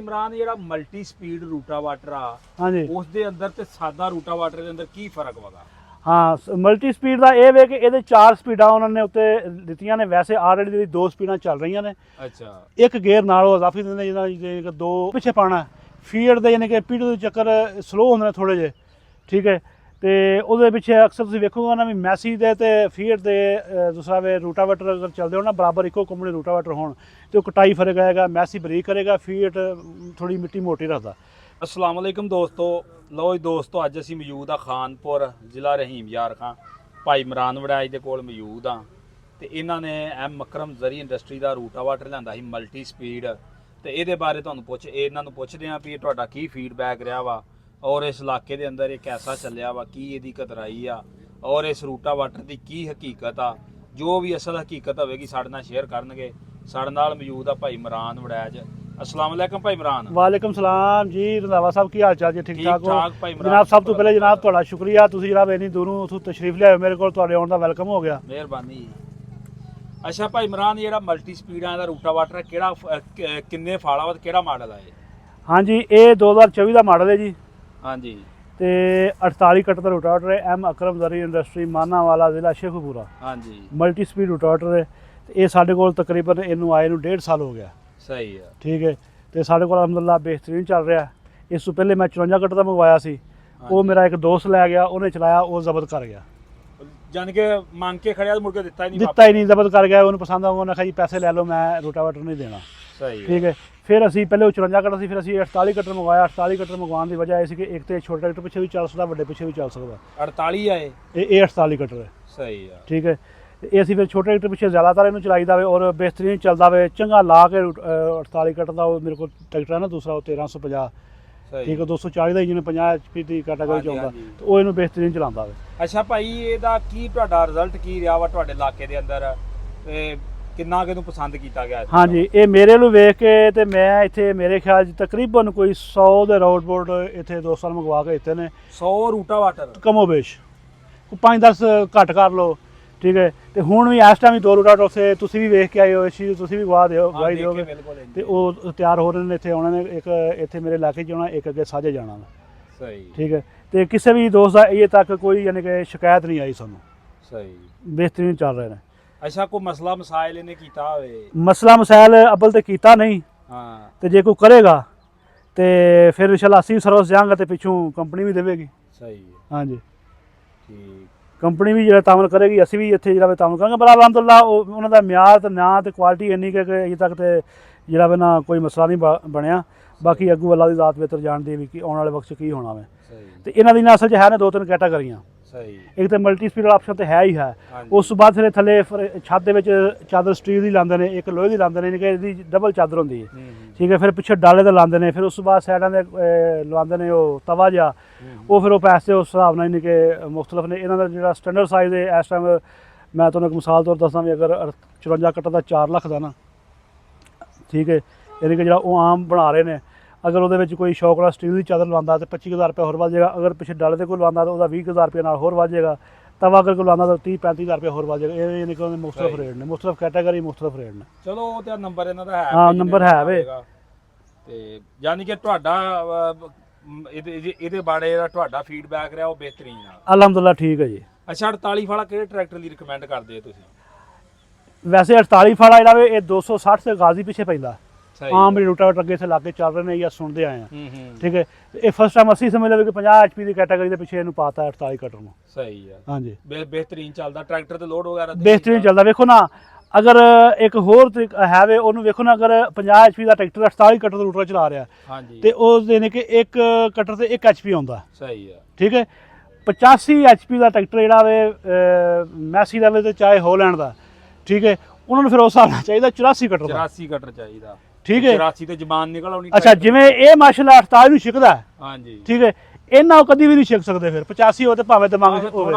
ਇਮਰਾਨ ਜਿਹੜਾ multi speed ਰੂਟਾਵਾਟਰ ਆ ਹਾਂਜੀ ਉਸ ਦੇ ਅੰਦਰ ਤੇ ਸਾਦਾ ਰੂਟਾਵਾਟਰ ਦੇ ਅੰਦਰ ਕੀ ਫਰਕ ਵਗਾ? ਹਾਂ ਮਲਟੀ ਸਪੀਡ ਦਾ ਇਹ ਵੇ ਕਿ ਇਹਦੇ 4 ਸਪੀਡਾਂ ਉਹਨਾਂ ਨੇ ਉੱਤੇ ਦਿੱਤੀਆਂ ਨੇ। ਵੈਸੇ ਆਲਰੇਡੀ ਜਿਹੜੀ 2 ਸਪੀਡਾਂ ਚੱਲ ਰਹੀਆਂ ਨੇ। ਅੱਛਾ, ਇੱਕ ਗੇਅਰ ਨਾਲ ਉਹ ਇਜ਼ਾਫੀ ਦਿੰਦੇ ਜਿਹਨਾਂ ਜਿਵੇਂ ਕਿ 2 ਪਿੱਛੇ ਪਾਣਾ ਫੀਡ ਦੇ, ਯਾਨੀ ਕਿ ਪੀਡ ਦੇ ਚੱਕਰ ਸਲੋ ਹੁੰਦੇ ਨੇ ਥੋੜੇ ਜਿਹੇ, ਠੀਕ ਹੈ। ਤੇ ਉਹਦੇ ਪਿੱਛੇ ਅਕਸਰ ਤੁਸੀਂ ਵੇਖੋਗੇ ਨਾ ਵੀ ਮੈਸੀ ਦੇ ਤੇ ਫੀਡ ਦੇ ਦੂਸਰਾ ਵੇ ਰੂਟਾਵਾਟਰ ਅਗਰ ਚੱਲਦੇ ਹੋ ਨਾ ਬਰਾਬਰ ਇੱਕੋ ਕੰਪਨੀ ਰੂਟਾਵਾਟਰ ਹੋਣ ਤੇ ਉਹ ਕਟਾਈ ਫਰਕ ਆਏਗਾ। ਮੈਸੀ ਬਰੀਕ ਕਰੇਗਾ, ਫੀਡ ਥੋੜੀ ਮਿੱਟੀ ਮੋਟੀ ਰੱਖਦਾ। अस्सलाम वालेकुम दोस्तों। लो जी दोस्तों, अज असी मौजूद हाँ खानपुर जिला रहीम यार खां भाई इमरान वड़ैच दे कोल मौजूद हाँ। तो इन्हों ने एम मकरम जरी इंडस्ट्री का रूटावाटर लिया ही मल्टी स्पीड। तो ये बारे तुहानूं इन्होंने पुछदे हाँ भी तुहाडा की फीडबैक रहा वा और इस इलाके के अंदर ये कैसा चलिया वा, की इहदी कतराई आ और इस रूटावाटर की की हकीकत आ। जो भी असल हकीकत होगी साडे नाल शेयर करनगे। साडे नाल मौजूद आ भाई इमरान वड़ैच। अस्सलाम वालेकुम भाई इमरान। वालेकुम सलाम जी रंधावा साहब, की हाल चाल जी? ठीक ठाक हो भाई इमरान? जनाब सब तो पहले जनाब तुहाडा शुक्रिया, तुसीं जनाब इन्नी दूरों उत्थों तशरीफ लिआए मेरे कोल, तुहाडे आउण दा वेलकम हो गया। मेहरबानी। अच्छा भाई इमरान, ਜਿਹੜਾ ਮਲਟੀ ਸਪੀਡਾਂ ਦਾ ਰੂਟਾਵਾਟਰ ਕਿਹੜਾ ਕਿੰਨੇ ਫਾਲਾ ਵਾ ਤੇ ਕਿਹੜਾ ਮਾਡਲ ਆ ਇਹ? ਹਾਂਜੀ ਇਹ 2024 ਦਾ ਮਾਡਲ ਹੈ ਜੀ। ਹਾਂਜੀ ਤੇ 48 ਕੱਟ ਦਾ ਰੂਟਾਵਾਟਰ ਹੈ। ਐਮ ਅਕਰਮ ਜ਼ਰੀ ਇੰਡਸਟਰੀ ਮਾਨਾਵਾਲਾ ਜ਼ਿਲ੍ਹਾ ਸ਼ੇਖੂਪੁਰਾ। ਹਾਂਜੀ ਮਲਟੀ ਸਪੀਡ ਰੂਟਾਵਾਟਰ ਹੈ। ਤੇ ਇਹ ਸਾਡੇ ਕੋਲ ਤਕਰੀਬਨ ਇਹਨੂੰ ਆਏ ਨੂੰ 1.5 ਸਾਲ ਹੋ ਗਿਆ। ਸਹੀ ਆ, ਠੀਕ ਹੈ। ਤੇ ਸਾਡੇ ਕੋਲ ਅਲਹਮਦੁਲਿਲਾ ਬਿਹਤਰੀਨ ਚੱਲ ਰਿਹਾ। ਇਸ ਤੋਂ ਪਹਿਲੇ ਮੈਂ 54 ਕੱਟ ਦਾ ਮੰਗਵਾਇਆ ਸੀ, ਉਹ ਮੇਰਾ ਇੱਕ ਦੋਸਤ ਲੈ ਗਿਆ, ਉਹਨੇ ਚਲਾਇਆ, ਉਹ ਜ਼ਬਤ ਕਰ ਗਿਆ। ਜਾਨ ਕੇ ਮੰਗ ਕੇ ਖੜਿਆ ਮੁੜ ਕੇ ਦਿੱਤਾ ਹੀ ਨਹੀਂ? ਦਿੱਤਾ ਹੀ ਨਹੀਂ, ਜ਼ਬਤ ਕਰ ਗਿਆ। ਉਹਨੂੰ ਪਸੰਦ ਆਉਂਗਾ, ਉਹਨੇ ਕਿਹਾ ਜੀ ਪੈਸੇ ਲੈ ਲਓ, ਮੈਂ ਰੂਟਾਵਾਟਰ ਨਹੀਂ ਦੇਣਾ। ਸਹੀ ਠੀਕ ਹੈ। ਫਿਰ ਅਸੀਂ ਪਹਿਲੇ ਉਹ 54 ਕੱਟ ਸੀ, ਫਿਰ ਅਸੀਂ 48 ਕੱਟਰ ਮੰਗਵਾਇਆ। 48 ਕੱਟਰ ਮੰਗਵਾਉਣ ਦੀ ਵਜ੍ਹਾ ਇਹ ਸੀ ਕਿ ਇੱਕ ਤੇ ਛੋਟੇ ਟਰੈਕਟਰ ਪਿੱਛੇ ਵੀ ਚੱਲ ਸਕਦਾ, ਵੱਡੇ ਪਿੱਛੇ ਵੀ ਚੱਲ ਸਕਦਾ। 48 ਆਏ? ਇਹ 48 ਕੱਟਰ ਹੈ। ਸਹੀ ਆ, ਠੀਕ ਹੈ। ਇਹ ਅਸੀਂ ਫਿਰ ਛੋਟੇ ਟਰੈਕਟਰ ਪਿੱਛੇ ਜ਼ਿਆਦਾਤਰ ਇਹਨੂੰ ਚਲਾਈਦਾ ਵੇ ਔਰ ਬਿਹਤਰੀਨ ਚੱਲਦਾ ਵੇ। ਚੰਗਾ ਲਾ ਕੇ 48 ਕੱਟ ਦਾ ਉਹ ਮੇਰੇ ਕੋਲ ਟਰੈਕਟਰ ਹੈ ਨਾ ਦੂਸਰਾ, ਉਹ 1350। ਠੀਕ ਹੈ। 240 ਦਾ ਇੰਜਨ 50 HP ਦੀ ਕੈਟਾਗਰੀ ਚ ਆਉਂਦਾ, ਤੇ ਉਹ ਇਹਨੂੰ ਬਿਹਤਰੀਨ ਚਲਾਉਂਦਾ ਵੇ। ਅੱਛਾ ਭਾਈ, ਇਹਦਾ ਕੀ ਤੁਹਾਡਾ ਰਿਜ਼ਲਟ ਕੀ ਰਿਹਾ ਵਾ ਤੁਹਾਡੇ ਇਲਾਕੇ ਦੇ ਅੰਦਰ ਤੇ ਕਿੰਨਾ ਕਿਹਨੂੰ ਪਸੰਦ ਕੀਤਾ ਗਿਆ? ਹਾਂਜੀ, ਇਹ ਮੇਰੇ ਨੂੰ ਵੇਖ ਕੇ ਤੇ ਮੈਂ ਇੱਥੇ ਮੇਰੇ ਖਿਆਲ 'ਚ ਤਕਰੀਬਨ ਕੋਈ 100 ਦੇ ਰੋਡ ਬੋਰਡ ਇੱਥੇ ਦੋਸਤਾਂ ਨੂੰ ਮੰਗਵਾ ਕੇ ਦਿੱਤੇ ਨੇ। 100 ਰੂਟਾਵਾਟਰ ਕਮੋ ਬੇਸ਼ 5-10 ਘੱਟ ਕਰ ਲਓ। ਠੀਕ ਹੈ। ਤੇ ਹੁਣ ਵੀ ਇਸ ਟਾਈਮ ਹੀ 2 ਰੂਟਾਵਾਟਰ ਉੱਥੇ ਤੁਸੀਂ ਵੀ ਵੇਖ ਕੇ ਆਏ ਹੋ, ਇਸ ਚੀਜ਼ ਤੁਸੀਂ ਵੀ ਗਵਾਹੀ ਦਿਓਗੇ। ਤੇ ਉਹ ਤਿਆਰ ਹੋ ਰਹੇ ਨੇ, ਇੱਥੇ ਆਉਣੇ ਨੇ। ਇੱਕ ਇੱਥੇ ਮੇਰੇ ਇਲਾਕੇ 'ਚ ਆਉਣਾ, ਇੱਕ ਅੱਗੇ ਸਾਜੇ ਜਾਣਾ। ਸਹੀ। ਠੀਕ ਹੈ। ਤੇ ਕਿਸੇ ਵੀ ਦੋਸਤ ਦਾ ਅਜੇ ਤੱਕ ਕੋਈ ਯਾਨੀ ਕਿ ਸ਼ਿਕਾਇਤ ਨਹੀਂ ਆਈ ਸਾਨੂੰ। ਸਹੀ, ਬਿਹਤਰੀਨ ਚੱਲ ਰਹੇ ਨੇ। ਅੱਛਾ, ਕੋਈ ਮਸਲਾ ਮਸਾਇਲ ਇਹਨੇ ਕੀਤਾ ਹੋਵੇ? ਮਸਲਾ ਮਸਾਇਲ ਅਬਲ ਤੇ ਕੀਤਾ ਨਹੀਂ। ਹਾਂ। ਤੇ ਜੇ ਕੋਈ ਕਰੇਗਾ ਤੇ ਫਿਰ ਇਨਸ਼ਾਅੱਲਾ ਅਸੀਂ ਸਰਵਿਸ ਦਿਆਂਗੇ ਤੇ ਪਿੱਛੋਂ ਕੰਪਨੀ ਵੀ ਦੇਵੇਗੀ। ਸਹੀ ਹੈ। ਹਾਂਜੀ, ਠੀਕ। ਕੰਪਨੀ ਵੀ ਜਿਹੜਾ ਤਾਮਲ ਕਰੇਗੀ, ਅਸੀਂ ਵੀ ਇੱਥੇ ਜਿਹੜਾ ਤਾਮਲ ਕਰਾਂਗੇ। ਪਰ ਅਲਹਮਦੁਲਿਲਾ ਉਹਨਾਂ ਦਾ ਮਿਆਰ ਤੇ ਨਾਂ ਤੇ ਕੁਆਲਿਟੀ ਇੰਨੀ ਕਿ ਅਜੇ ਤੱਕ ਤੇ ਜਿਹੜਾ ਵੇ ਨਾ ਕੋਈ ਮਸਲਾ ਨਹੀਂ ਬਣਿਆ। ਬਾਕੀ ਅੱਗੂ ਅੱਲਾ ਦੀ ਜ਼ਾਤ ਬਿਹਤਰ ਜਾਣਦੀ ਵੀ ਕਿ ਆਉਣ ਵਾਲੇ ਵਕਤ 'ਚ ਕੀ ਹੋਣਾ ਵੇ। ਤੇ ਇਹਨਾਂ ਦੀ ਨਾ ਅਸਲ 'ਚ ਹੈ ਨੇ 2-3 ਕੈਟਾਗਰੀਆਂ। ਸਹੀ। ਇੱਕ ਤਾਂ ਮਲਟੀ ਸਪੀਡ ਵਾਲਾ ਆਪਸ਼ਨ ਤੇ ਹੈ ਹੀ ਹੈ। ਉਸ ਤੋਂ ਬਾਅਦ ਫਿਰ ਥੱਲੇ ਛੱਤ ਦੇ ਵਿੱਚ ਚਾਦਰ ਸਟੀਲ ਦੀ ਲਾਉਂਦੇ ਨੇ, ਇੱਕ ਲੋਹੇ ਦੀ ਲਾਉਂਦੇ ਨੇ, ਕਿ ਇਹਦੀ ਡਬਲ ਚਾਦਰ ਹੁੰਦੀ ਹੈ। ਠੀਕ ਹੈ। ਫਿਰ ਪਿੱਛੇ ਡਾਲੇ ਦੇ ਲਾਉਂਦੇ ਨੇ, ਫਿਰ ਉਸ ਤੋਂ ਬਾਅਦ ਸਾਈਡਾਂ ਦੇ ਲਵਾਉਂਦੇ ਨੇ ਉਹ ਤਵਾ ਜਿਹਾ। ਉਹ ਫਿਰ ਉਹ ਪੈਸੇ ਉਸ ਹਿਸਾਬ ਨਾਲ ਯਾਨੀ ਕਿ ਮੁਖਤਲਿਫ ਨੇ। ਇਹਨਾਂ ਦਾ ਜਿਹੜਾ ਸਟੈਂਡਰਡ ਸਾਈਜ਼ ਹੈ ਇਸ ਟਾਈਮ, ਮੈਂ ਤੁਹਾਨੂੰ ਇੱਕ ਮਿਸਾਲ ਤੌਰ ਦੱਸਾਂ ਵੀ ਅਗਰ 54 ਕੱਟਾ ਦਾ 4 ਲੱਖ ਦਾ ਨਾ, ਠੀਕ ਹੈ, ਯਾਨੀ ਕਿ ਜਿਹੜਾ ਉਹ ਆਮ ਬਣਾ ਰਹੇ ਨੇ, ਅਗਰ ਉਹਦੇ ਵਿੱਚ ਕੋਈ ਸ਼ੌਕ ਵਾਲਾ ਸਟੀਲ ਦੀ ਚਾਦਰ ਲਵਾਉਂਦਾ ਤਾਂ 25,000 ਰੁਪਏ ਹੋਰ ਵੱਧ ਜਾਏਗਾ। ਅਗਰ ਪਿੱਛੇ ਡਾਲੇ ਦੇ ਕੋਲ ਲਵਾਉਂਦਾ ਤਾਂ ਉਹਦਾ 20,000 ਰੁਪਏ ਨਾਲ ਹੋਰ ਵੱਧ ਜਾਏਗਾ। ਤਵਾ ਅਗਰ ਕੋਲ ਲਵਾਉਂਦਾ ਤਾਂ 30-35,000 ਰੁਪਏ ਹੋਰ ਵੱਧ ਜਾਏਗਾ। ਇਹ ਯਾਨੀ ਕਿ ਉਹਦੇ ਮੁਖਤਲਿਫ ਰੇਟ ਨੇ, ਮੁਖਤਲਿਫ ਕੈਟਾਗਰੀ, ਮੁਖਤਲਿਫ ਰੇਟ ਨੇ। ਚਲੋ ਉਹ ਤੇ ਨੰਬਰ ਇਹਨਾਂ ਦਾ ਹੈ। ਹਾਂ, ਨੰਬਰ ਹੈ ਵੇ। ਤੇ ਯਾਨੀ ਕਿ ਤੁਹਾਡਾ ਇਹਦੇ ਬਾਰੇ ਜਿਹੜਾ ਤੁਹਾਡਾ ਫੀਡਬੈਕ ਰਿਹਾ ਉਹ ਬਿਹਤਰੀਨ ਆ? ਅਲਹਮਦੁਲਿਲਾ ਠੀਕ ਹੈ ਜੀ। ਅੱਛਾ, 48 ਵਾਲਾ ਕਿਹੜੇ ਟਰੈਕਟਰ ਲਈ ਰਿਕਮੈਂਡ ਕਰਦੇ ਹੋ ਤੁਸੀਂ? ਵੈਸੇ 48 ਵਾਲਾ ਜਿਹੜਾ ਵੇ ਇਹ 260 ਤੇ ਗਾਜ਼ੀ ਪਿੱਛੇ ਪੈਂਦਾ। ਆਮ ਵੀ ਰੂਟਾਵਾਟਰ ਅੱਗੇ ਇੱਥੇ ਲਾਗੇ ਚੱਲ ਰਹੇ ਨੇ ਜਾਂ ਸੁਣਦੇ ਆਏ ਆ। ਠੀਕ ਹੈ। ਇਹ ਫਸਟ ਟਾਈਮ ਅਸੀਂ ਸਮਝ ਲਵੇ ਕਿ 50 HP ਦੀ ਕੈਟਾਗਰੀ ਦੇ ਪਿੱਛੇ ਇਹਨੂੰ ਪਾਤਾ 48 ਕੱਟਰ ਨੂੰ। ਸਹੀ ਆ। ਹਾਂਜੀ, ਬਿਹਤਰੀਨ ਚੱਲਦਾ ਟਰੈਕਟਰ ਤੇ ਲੋਡ ਵਗੈਰਾ ਬਿਹਤਰੀਨ ਚੱਲਦਾ। ਵੇਖੋ ਨਾ, ਅਗਰ ਇੱਕ ਹੋਰ ਹੈ ਵੇ ਉਹਨੂੰ ਵੇਖੋ ਨਾ, ਅਗਰ 50 HP ਦਾ ਟਰੈਕਟਰ 48 ਕੱਟਰ ਦਾ ਰੂਟਰ ਚਲਾ ਰਿਹਾ ਤੇ ਉਹ ਯਾਨੀ ਕਿ ਇੱਕ ਕੱਟਰ ਤੇ 1 HP ਆਉਂਦਾ। ਸਹੀ ਆ। ਠੀਕ ਹੈ। 85 HP ਦਾ ਟਰੈਕਟਰ ਜਿਹੜਾ ਵੇ ਮੈਸੀ ਦਾ ਵੇ ਤੇ ਚਾਹੇ ਹੋਲੈਂਡ ਦਾ, ਠੀਕ ਹੈ, ਉਹਨਾਂ ਨੂੰ ਫਿਰ ਉਸ ਹਿਸਾਬ ਨਾਲ ਚਾਹੀਦਾ 84 ਕੱਟਰ ਦਾ। 84 ਕੱਟਰ ਚਾਹੀਦਾ। ਠੀਕ ਹੈ। 84 ਤੇ ਜ਼ਬਾਨ ਨਿਕਲ ਆਉਣੀ। ਅੱਛਾ, ਜਿਵੇਂ ਇਹ ਮਾਸ਼ਾਅੱਲਾ 48 ਨੂੰ ਛਿਕਦਾ। ਹਾਂਜੀ। ਠੀਕ ਹੈ। ਇਹਨਾਂ ਕਦੀ ਵੀ ਨਹੀਂ ਛਿਕ ਸਕਦੇ। ਫਿਰ 85 ਹੋ ਤੇ ਭਾਵੇਂ ਦਿਮਾਗ ਹੋਵੇ,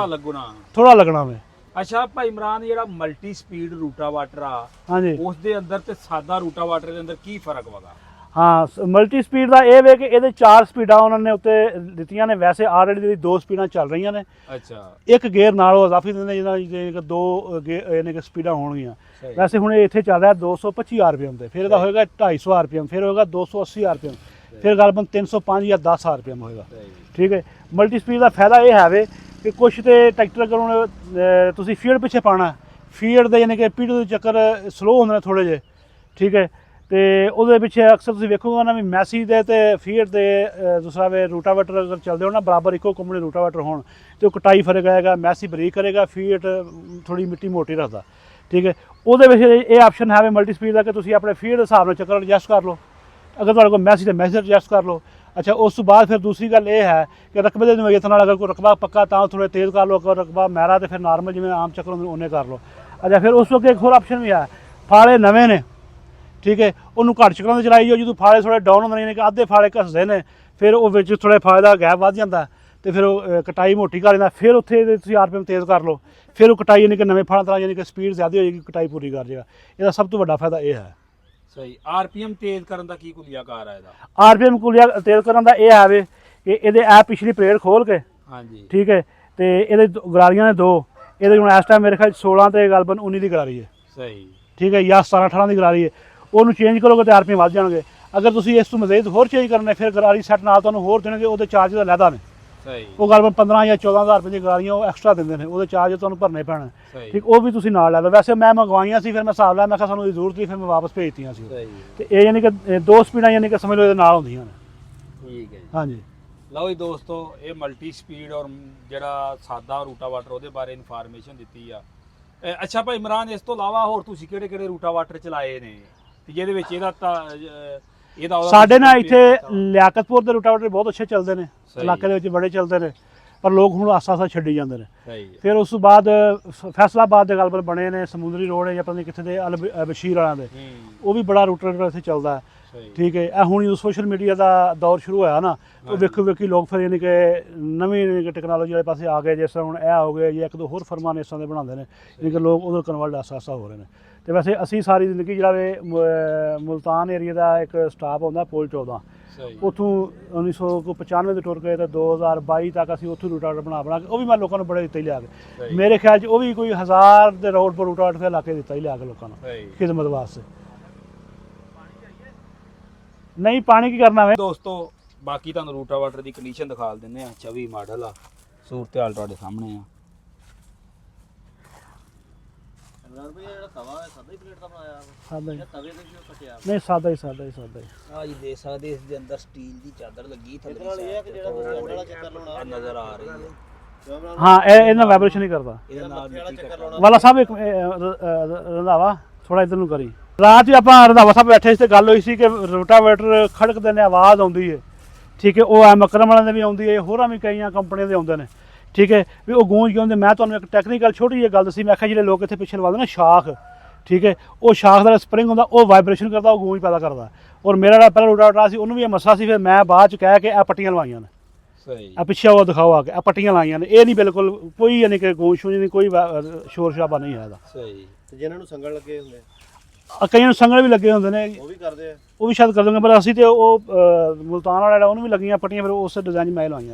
ਥੋੜਾ ਲੱਗਣਾ ਵੇ। ਅੱਛਾ ਭਾਈ ਇਮਰਾਨ, ਜਿਹੜਾ ਮਲਟੀ ਸਪੀਡ ਰੂਟਾਵਾਟਰ ਆ, ਹਾਂਜੀ, ਉਸ ਦੇ ਅੰਦਰ ਤੇ ਸਾਦਾ ਰੂਟਾਵਾਟਰ ਦੇ ਅੰਦਰ ਕੀ ਫਰਕ ਵਗਾ? ਹਾਂ ਮਲਟੀ ਸਪੀਡ ਦਾ ਇਹ ਵੇ ਕਿ ਇਹਦੇ 4 ਸਪੀਡਾਂ ਉਹਨਾਂ ਨੇ ਉੱਤੇ ਦਿੱਤੀਆਂ ਨੇ। ਵੈਸੇ ਆਲਰੇਡੀ ਇਹਦੀ 2 ਸਪੀਡਾਂ ਚੱਲ ਰਹੀਆਂ ਨੇ। ਅੱਛਾ, ਇੱਕ ਗੇਅਰ ਨਾਲ ਉਹ ਇਜ਼ਾਫੀ ਦਿੰਦੇ ਜਿਹਨਾਂ ਕਿ 2 ਯਾਨੀ ਕਿ ਸਪੀਡਾਂ ਹੋਣਗੀਆਂ। ਸਹੀ। ਵੈਸੇ ਹੁਣ ਇਹ ਇੱਥੇ ਚੱਲ ਰਿਹਾ 225 RPM ਤੇ, ਫਿਰ ਇਹਦਾ ਹੋਏਗਾ 250 RPM, ਫਿਰ ਹੋਏਗਾ 280 RPM, ਫਿਰ ਗਲਬਨ 305 ਜਾਂ 10 RPM ਹੋਏਗਾ। ਠੀਕ ਹੈ। ਮਲਟੀ ਸਪੀਡ ਦਾ ਫਾਇਦਾ ਇਹ ਹੈ ਵੇ ਕਿ ਕੁਛ ਤੇ ਟਰੈਕਟਰ ਕੋਲ ਤੁਸੀਂ ਫੀਡ ਪਿੱਛੇ ਪਾਉਣਾ, ਫੀਡ ਦੇ ਯਾਨੀ ਕਿ ਪੀੜ੍ਹ ਦੇ ਚੱਕਰ ਸਲੋ ਹੁੰਦੇ ਨੇ ਥੋੜ੍ਹੇ ਜਿਹੇ। ਠੀਕ ਹੈ। ਤੇ ਉਹਦੇ ਪਿੱਛੇ ਅਕਸਰ ਤੁਸੀਂ ਵੇਖੋਗੇ ਨਾ ਵੀ ਮੈਸੀ ਦੇ ਤੇ ਫੀਡ ਦੇ ਦੂਸਰਾ ਵੇ ਰੂਟਾਵੇਟਰ ਅਗਰ ਚੱਲਦੇ ਹੋ ਨਾ ਬਰਾਬਰ ਇੱਕੋ ਕੰਪਨੀ ਰੂਟਾਵੇਟਰ ਹੋਣ ਤੇ ਉਹ ਕਟਾਈ ਫਰਕ ਆਏਗਾ, ਮੈਸੀ ਬਰੀਕ ਕਰੇਗਾ, ਫੀਡ ਥੋੜੀ ਮਿੱਟੀ ਮੋਟੀ ਰੱਖਦਾ। ਠੀਕ ਹੈ। ਉਹਦੇ ਵਿੱਚ ਇਹ ਆਪਸ਼ਨ ਹੈ ਵੇ ਮਲਟੀ ਸਪੀਡ ਦਾ ਕਿ ਤੁਸੀਂ ਆਪਣੇ ਫੀਡ ਦੇ ਹਿਸਾਬ ਨਾਲ ਚੱਕਰ ਐਡਜਸਟ ਕਰ ਲਓ। ਅਗਰ ਤੁਹਾਡੇ ਕੋਲ ਮੈਸੀ ਤੇ ਮੈਸੀ ਐਡਜਸਟ ਕਰ ਲਓ। ਅੱਛਾ, ਉਸ ਤੋਂ ਬਾਅਦ ਫਿਰ ਦੂਸਰੀ ਗੱਲ ਇਹ ਹੈ ਕਿ ਰਕਬੇ ਦੇ ਨਵੀਅਤ ਨਾਲ ਅਗਰ ਕੋਈ ਰਕਬਾ ਪੱਕਾ ਤਾਂ ਥੋੜ੍ਹੇ ਤੇਜ਼ ਕਰ ਲਓ, ਅਗਰ ਰਕਬਾ ਮੈਰਾ ਤੇ ਫਿਰ ਨਾਰਮਲ ਜਿਵੇਂ ਆਮ ਚੱਕਰ ਹੁੰਦੇ ਉਹਨੇ ਕਰ ਲਓ। ਅੱਛਾ, ਫਿਰ ਉਸ ਵਕਤ ਇੱਕ ਹੋਰ ਆਪਸ਼ਨ ਵੀ ਹੈ, ਫਾਲੇ ਨਵੇਂ ਨੇ। ਠੀਕ ਹੈ। ਉਹਨੂੰ ਘੱਟ ਚੱਕਰਾਂ 'ਤੇ ਚਲਾਈ ਜਾਓ, ਜਦੋਂ ਫਾਲੇ ਥੋੜ੍ਹੇ ਡਾਊਨ ਹੁੰਦੇ ਨੇ ਕਿ ਅੱਧੇ ਫਾਲੇ ਘਸਦੇ ਨੇ, ਫਿਰ ਉਹ ਵਿੱਚ ਥੋੜ੍ਹੇ ਫਾਲੇ ਦਾ ਗੈਪ ਵੱਧ ਜਾਂਦਾ ਤੇ ਫਿਰ ਉਹ ਕਟਾਈ ਮੋਟੀ ਕਰ ਦਿੰਦਾ। ਫਿਰ ਉੱਥੇ ਤੁਸੀਂ RPM ਤੇਜ਼ ਕਰ ਲਓ, ਫਿਰ ਉਹ ਕਟਾਈ ਯਾਨੀ ਕਿ ਨਵੇਂ ਫਾਲਾਂ ਤਰ੍ਹਾਂ ਯਾਨੀ ਕਿ ਸਪੀਡ ਜ਼ਿਆਦਾ ਹੋ ਜਾਏਗੀ, ਕਟਾਈ ਪੂਰੀ ਕਰ ਜਾਏਗਾ। ਇਹਦਾ ਸਭ ਤੋਂ ਵੱਡਾ ਫਾਇਦਾ ਇਹ ਹੈ। ਸਹੀ। RPM ਤੇਜ਼ ਕਰਨ ਦਾ ਕੀ ਕੁਲੀਆਕਾਰ ਹੈ ਇਹਦਾ? RPM ਕੁਲੀਆ ਤੇਜ਼ ਕਰਨ ਦਾ ਇਹ ਹੈ ਵੇ ਕਿ ਇਹਦੇ ਐਪ ਪਿਛਲੀ ਪਲੇਟ ਖੋਲ ਕੇ, ਹਾਂਜੀ, ਠੀਕ ਹੈ, ਤੇ ਇਹਦੇ ਗਰਾਰੀਆਂ ਨੇ 2, ਇਹਦੇ ਹੁਣ ਇਸ ਟਾਈਮ ਮੇਰੇ ਖਿਆਲ 16 ਤੇ ਗਲਬਨ 19 ਦੀ ਗਰਾਰੀ ਹੈ। ਸਹੀ। ਠੀਕ ਹੈ, ਜਾਂ 17 18 ਦੀ ਗਰਾਰੀ ਹੈ। ਉਹਨੂੰ ਚੇਂਜ ਕਰੋਗੇ ਤੇ RPM ਵੱਧ ਜਾਣਗੇ। ਅਗਰ ਤੁਸੀਂ ਇਸ ਤੋਂ ਮਜ਼ੀਦ ਹੋਰ ਚੇਂਜ ਕਰਨੇ ਫਿਰ ਗਰਾਰੀ ਸੈੱਟ ਨਾਲ ਤੁਹਾਨੂੰ ਹੋਰ ਦੇਣਗੇ, ਉਹਦੇ ਚਾਰਜ ਦਾ ਲੈਦਾ ਨੇ। ਸਹੀ। ਉਹ ਗਲਬਨ 15 ਜਾਂ 14,000 ਰੁਪਏ ਦੀ ਗਰਾਰੀਆਂ ਉਹ ਐਕਸਟਰਾ ਦਿੰਦੇ ਨੇ, ਉਹਦੇ ਚਾਰਜ ਤੁਹਾਨੂੰ ਭਰਨੇ ਪੈਣੇ। ਸਹੀ। ਠੀਕ, ਉਹ ਵੀ ਤੁਸੀਂ ਨਾਲ ਲੈ ਲਓ। ਵੈਸੇ ਮੈਂ ਮੰਗਵਾਈਆਂ ਸੀ, ਫਿਰ ਮੈਂ ਹਿਸਾਬ ਲਾਇਆ, ਮੈਂ ਕਿਹਾ ਸਾਨੂੰ ਜ਼ਰੂਰਤ ਨਹੀਂ, ਫਿਰ ਮੈਂ ਵਾਪਸ ਭੇਜਤੀਆਂ ਸੀ। ਸਹੀ। ਤੇ ਇਹ ਯਾਨੀ ਕਿ 2 ਸਪੀਡਾਂ ਯਾਨੀ ਕਿ ਸਮਝ ਲਓ ਇਹਦੇ ਨਾਲ ਹੁੰਦੀਆਂ ਨੇ। ਠੀਕ ਹੈ ਜੀ। ਹਾਂਜੀ। ਲਓ ਜੀ ਦੋਸਤੋ, ਇਹ ਮਲਟੀ ਸਪੀਡ ਔਰ ਜਿਹੜਾ ਸਾਦਾ ਰੂਟਾਵਾਟਰ ਉਹਦੇ ਬਾਰੇ ਇਨਫੋਰਮੇਸ਼ਨ ਦਿੱਤੀ ਆ। ਅੱਛਾ ਭਾਈ ਇਮਰਾਨ, ਇਸ ਤੋਂ ਇਲਾਵਾ ਹੋਰ ਤੁਸੀਂ ਕਿਹੜੇ ਕਿਹੜੇ ਰੂਟਾਵਾਟਰ ਚਲਾਏ ਨੇ ਤੇ ਜਿਹਦੇ ਵਿੱਚ ਇਹਦਾ ਸਾਡੇ ਨਾਲ ਇੱਥੇ ਲਿਆਕਤਪੁਰ ਦੇ ਰੂਟਾਵੇਟਰ ਬਹੁਤ ਅੱਛੇ ਚੱਲਦੇ ਨੇ, ਇਲਾਕੇ ਦੇ ਵਿੱਚ ਬੜੇ ਚੱਲਦੇ ਨੇ, ਪਰ ਲੋਕ ਹੁਣ ਆਸਾ ਆਸਾ ਛੱਡੀ ਜਾਂਦੇ ਨੇ। ਸਹੀ। ਫਿਰ ਉਸ ਤੋਂ ਬਾਅਦ ਫੈਸਲਾਬਾਦ ਦੇ ਗਲਬਨ ਬਣੇ ਨੇ, ਸਮੁੰਦਰੀ ਰੋਡ ਹੈ ਜਾਂ ਪਤਾ ਨਹੀਂ ਕਿੱਥੇ ਦੇ ਬਸ਼ੀਰ ਵਾਲਿਆਂ ਦੇ, ਉਹ ਵੀ ਬੜਾ ਰੂਟਾਵੇਟਰ ਇੱਥੇ ਚੱਲਦਾ ਹੈ। ਠੀਕ ਹੈ। ਇਹ ਹੁਣ ਜਦੋਂ ਸੋਸ਼ਲ ਮੀਡੀਆ ਦਾ ਦੌਰ ਸ਼ੁਰੂ ਹੋਇਆ ਨਾ, ਉਹ ਵੇਖੋ ਵੇਖੀ ਲੋਕ ਫਿਰ ਯਾਨੀ ਕਿ ਨਵੀਂ ਟੈਕਨੋਲੋਜੀ ਵਾਲੇ ਪਾਸੇ ਆ ਗਏ। ਜਿਸ ਤਰ੍ਹਾਂ ਹੁਣ ਇਹ ਹੋ ਗਏ ਜਾਂ 1-2 ਹੋਰ ਫਰਮਾਂ ਨੇ ਇਸ ਤਰ੍ਹਾਂ ਦੇ ਬਣਾਉਂਦੇ ਨੇ, ਯਾਨੀ ਕਿ ਲੋਕ ਉਧਰ ਕਨਵਰਟ ਆਸਾ ਹੋ ਰਹੇ ਨੇ। ਤੇ ਵੈਸੇ ਅਸੀਂ ਸਾਰੀ ਜ਼ਿੰਦਗੀ ਜਿਹੜਾ ਵੇ ਮੁਲਤਾਨ ਏਰੀਆ ਦਾ ਇੱਕ ਸਟਾਪ ਹੁੰਦਾ ਪੁਲ 14, ਉੱਥੋਂ 1995 ਦੇ ਟੁਰ ਗਏ ਤੇ 2022 ਤੱਕ ਅਸੀਂ ਉੱਥੋਂ ਰੂਟਾਵੇਟਰ ਬਣਾ ਕੇ ਉਹ ਵੀ ਮੈਂ ਲੋਕਾਂ ਨੂੰ ਬੜੇ ਦਿੱਤੇ ਹੀ ਲਿਆ ਕੇ। ਮੇਰੇ ਖਿਆਲ 'ਚ ਉਹ ਵੀ ਕੋਈ 1000 ਦੇ ਰੋਡ ਪਰ ਰੂਟਾਵੇਟਰ ਫਿਰ ਲਾ ਕੇ ਦਿੱਤਾ ਹੀ ਲਿਆ ਕੇ ਲੋਕਾਂ ਨੂੰ ਖਿਦਮਤ ਵਾਸਤੇ। ਨਹੀਂ ਪਾਣੀ ਕੀ ਕਰਨਾ ਵੇ ਦੋਸਤੋ, ਬਾਕੀ ਤੁਹਾਨੂੰ ਰੂਟਾਵਾਟਰ ਦੀ ਕੰਡੀਸ਼ਨ ਦਿਖਾ ਦਿੰਦੇ ਆ। 24 ਮਾਡਲ ਆ, ਸੂਰਤ ਹਾਲ ਤੁਹਾਡੇ ਸਾਹਮਣੇ ਆ। ਨਹੀਂ ਸਾਦਾ ਹੀ ਸਾਦਾ ਹੀ ਆ ਜੀ ਦੇਖ ਸਕਦੇ, ਇਸ ਦੇ ਅੰਦਰ ਸਟੀਲ ਦੀ ਚਾਦਰ ਲੱਗੀ ਥੱਲੇ ਨਜ਼ਰ ਆ ਰਹੀ ਹੈ। ਹਾਂ, ਇਹ ਇਹਨਾਂ ਵਾਈਬ੍ਰੇਸ਼ਨ ਨਹੀਂ ਕਰਦਾ। ਇਹਦੇ ਨਾਲ ਮਿੱਟੀ ਵਾਲਾ ਸਾਹਿਬ ਇੱਕ ਰੰਧਾਵਾ ਥੋੜਾ ਇਧਰ ਨੂੰ ਕਰੀ। ਰਾਤ ਹੀ ਆਪਾਂ ਰੰਧਾਵਾ ਸਾਹਿਬ ਬੈਠੇ ਸੀ ਤੇ ਗੱਲ ਹੋਈ ਸੀ ਕਿ ਰੂਟਾਵੇਟਰ ਖੜਕਦੇ ਨੇ ਆਵਾਜ਼ ਆਉਂਦੀ ਹੈ। ਠੀਕ ਹੈ। ਉਹ ਮਕਰਮ ਵਾਲਿਆਂ ਦੇ ਵੀ ਆਉਂਦੀ ਹੈ, ਹੋਰਾਂ ਵੀ ਕਈਆਂ ਕੰਪਨੀਆਂ ਦੇ ਆਉਂਦੇ ਨੇ। ਠੀਕ ਹੈ, ਵੀ ਉਹ ਗੂੰਜ ਕਿਉਂ ਹੁੰਦੇ। ਮੈਂ ਤੁਹਾਨੂੰ ਇੱਕ ਟੈਕਨੀਕਲ ਛੋਟੀ ਜਿਹੀ ਗੱਲ ਦੱਸੀ, ਮੈਂ ਕਿਹਾ ਜਿਹੜੇ ਲੋਕ ਇੱਥੇ ਪਿੱਛੇ ਲਵਾਉਂਦੇ ਨਾ ਸ਼ਾਖ, ਠੀਕ ਹੈ, ਉਹ ਸ਼ਾਖ ਦਾ ਸਪਰਿੰਗ ਹੁੰਦਾ, ਉਹ ਵਾਈਬ੍ਰੇਸ਼ਨ ਕਰਦਾ, ਉਹ ਗੂੰਜ ਪੈਦਾ ਕਰਦਾ। ਔਰ ਮੇਰਾ ਜਿਹੜਾ ਪਹਿਲਾ ਰੂਟਾਵੇਟਰ ਸੀ ਉਹਨੂੰ ਵੀ ਇਹ ਮਸਲਾ ਸੀ, ਫਿਰ ਮੈਂ ਬਾਅਦ 'ਚ ਕਹਿ ਕੇ ਇਹ ਪੱਟੀਆਂ ਲਵਾਈਆਂ ਨੇ। ਸਹੀ। ਆ ਪਿੱਛੇ ਉਹ ਦਿਖਾਓ ਆ ਕੇ, ਇਹ ਪੱਟੀਆਂ ਲਾਈਆਂ ਨੇ। ਇਹ ਨਹੀਂ ਬਿਲਕੁਲ ਕੋਈ ਯਾਨੀ ਕਿ ਗੂੰਜ ਸ਼ੂੰਜ ਨਹੀਂ, ਕੋਈ ਸ਼ੋਰ ਸ਼ਰਾਬਾ ਨਹੀਂ ਹੈ ਇਹਦਾ। ਸਹੀ। ਤੇ ਜਿਹਨਾਂ ਨੂੰ ਸੰਗਲ ਲੱਗੇ ਹੁੰਦੇ ਕਈਆਂ ਨੂੰ ਸੰਗਲ ਵੀ ਲੱਗੇ ਹੁੰਦੇ ਨੇ, ਉਹ ਵੀ ਕਰਦੇ ਆ, ਉਹ ਵੀ ਸ਼ਾਇਦ ਕਰ ਦੋਗੇ, ਪਰ ਅਸੀਂ ਤੇ ਉਹ ਮੁਲਤਾਨ ਵਾਲਾ ਜਿਹੜਾ ਉਹਨੂੰ ਵੀ ਲੱਗੀਆਂ ਪੱਟੀਆਂ, ਫਿਰ ਉਸ ਡਿਜ਼ਾਈਨ ਮੈਂ ਲਵਾਈਆਂ।